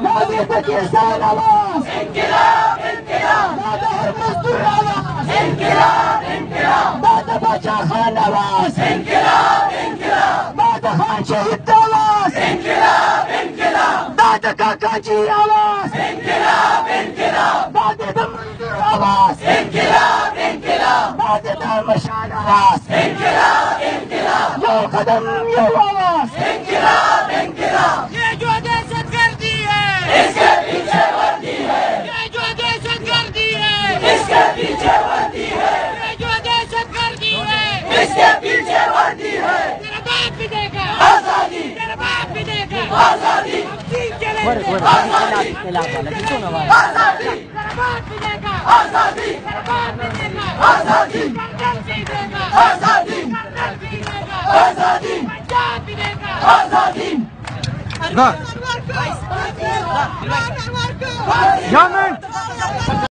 मोदी पे किसान आवाज, दादा हर मजदूर आवाज, दादा बच्चा खान आवाज, दादा खान शहीद आवाज, दादा काका जी आवाज, दादा दमनजूर आवाज, दादा दामशान आवाज, यो कदम यो आवाज, ये जो दहशतगर्दी है इसके पीछे वर्दी है, ये जो दहशतगर्दी है इसके पीछे वर्दी है, ये जो दहशतगर्दी है इसके पीछे वर्दी है। तेरा बाप भी देगा आजादी, तेरा बाप भी देगा आजादी, आजादी, आजादी, तेरा बाप भी देगा आजादी, तेरा बाप भी देगा आजादी, कर्नल भी देगा आजादी, कर्नल भी देगा आजादी, पंजाब भी देगा आजादी। Jamin.